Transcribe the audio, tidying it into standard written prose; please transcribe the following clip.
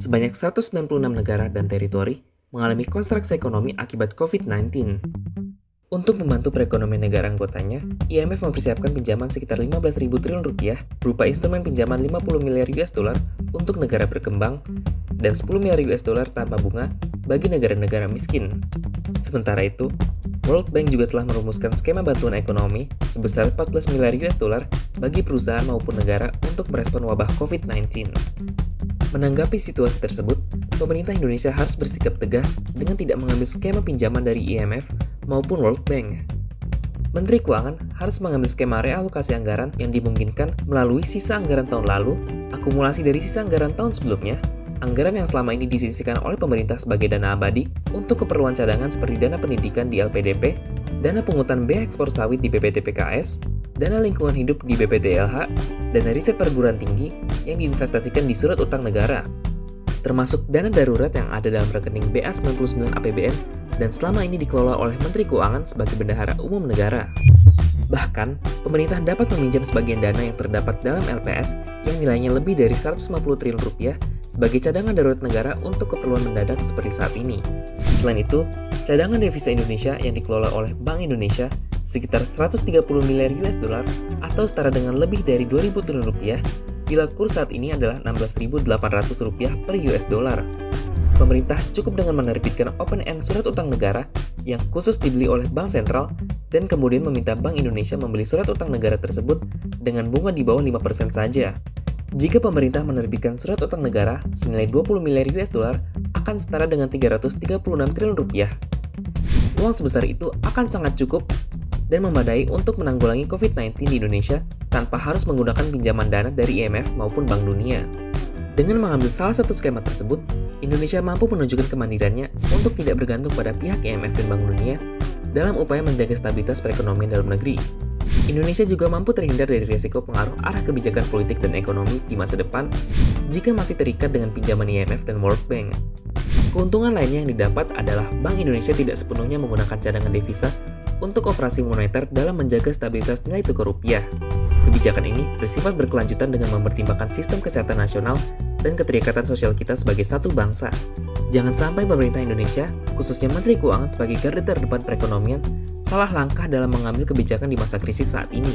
Sebanyak 196 negara dan teritori mengalami konstruksi ekonomi akibat COVID-19. Untuk membantu perekonomian negara anggotanya, IMF mempersiapkan pinjaman sekitar 15.000 triliun rupiah berupa instrumen pinjaman 50 miliar US dollar untuk negara berkembang dan 10 miliar US dollar tanpa bunga bagi negara-negara miskin. Sementara itu, World Bank juga telah merumuskan skema bantuan ekonomi sebesar 14 miliar US dollar bagi perusahaan maupun negara untuk merespon wabah COVID-19. Menanggapi situasi tersebut, pemerintah Indonesia harus bersikap tegas dengan tidak mengambil skema pinjaman dari IMF maupun World Bank. Menteri Keuangan harus mengambil skema realokasi anggaran yang dimungkinkan melalui sisa anggaran tahun lalu, akumulasi dari sisa anggaran tahun sebelumnya, anggaran yang selama ini disisihkan oleh pemerintah sebagai dana abadi untuk keperluan cadangan seperti dana pendidikan di LPDP, dana pungutan bea ekspor sawit di BPTPKS, dana lingkungan hidup di BPTLH, dana riset perguruan tinggi yang diinvestasikan di surat utang negara, termasuk dana darurat yang ada dalam rekening BA99 APBN dan selama ini dikelola oleh Menteri Keuangan sebagai bendahara umum negara. Bahkan, pemerintah dapat meminjam sebagian dana yang terdapat dalam LPS yang nilainya lebih dari 150 triliun rupiah sebagai cadangan darurat negara untuk keperluan mendadak seperti saat ini. Selain itu, cadangan devisa Indonesia yang dikelola oleh Bank Indonesia sekitar 130 miliar US dollar atau setara dengan lebih dari 2.000 triliun rupiah bila kurs saat ini adalah 16.800 rupiah per US dollar. Pemerintah cukup dengan menerbitkan open-end surat utang negara yang khusus dibeli oleh Bank Sentral dan kemudian meminta Bank Indonesia membeli surat utang negara tersebut dengan bunga di bawah 5% saja. Jika pemerintah menerbitkan surat utang negara senilai 20 miliar US dollar akan setara dengan 336 triliun rupiah. Uang sebesar itu akan sangat cukup dan memadai untuk menanggulangi COVID-19 di Indonesia tanpa harus menggunakan pinjaman dana dari IMF maupun Bank Dunia. Dengan mengambil salah satu skema tersebut, Indonesia mampu menunjukkan kemandiriannya untuk tidak bergantung pada pihak IMF dan Bank Dunia dalam upaya menjaga stabilitas perekonomian dalam negeri. Indonesia juga mampu terhindar dari risiko pengaruh arah kebijakan politik dan ekonomi di masa depan jika masih terikat dengan pinjaman IMF dan World Bank. Keuntungan lainnya yang didapat adalah Bank Indonesia tidak sepenuhnya menggunakan cadangan devisa untuk operasi moneter dalam menjaga stabilitas nilai tukar rupiah. Kebijakan ini bersifat berkelanjutan dengan mempertimbangkan sistem kesehatan nasional dan keterikatan sosial kita sebagai satu bangsa. Jangan sampai pemerintah Indonesia, khususnya Menteri Keuangan sebagai garda terdepan perekonomian, salah langkah dalam mengambil kebijakan di masa krisis saat ini.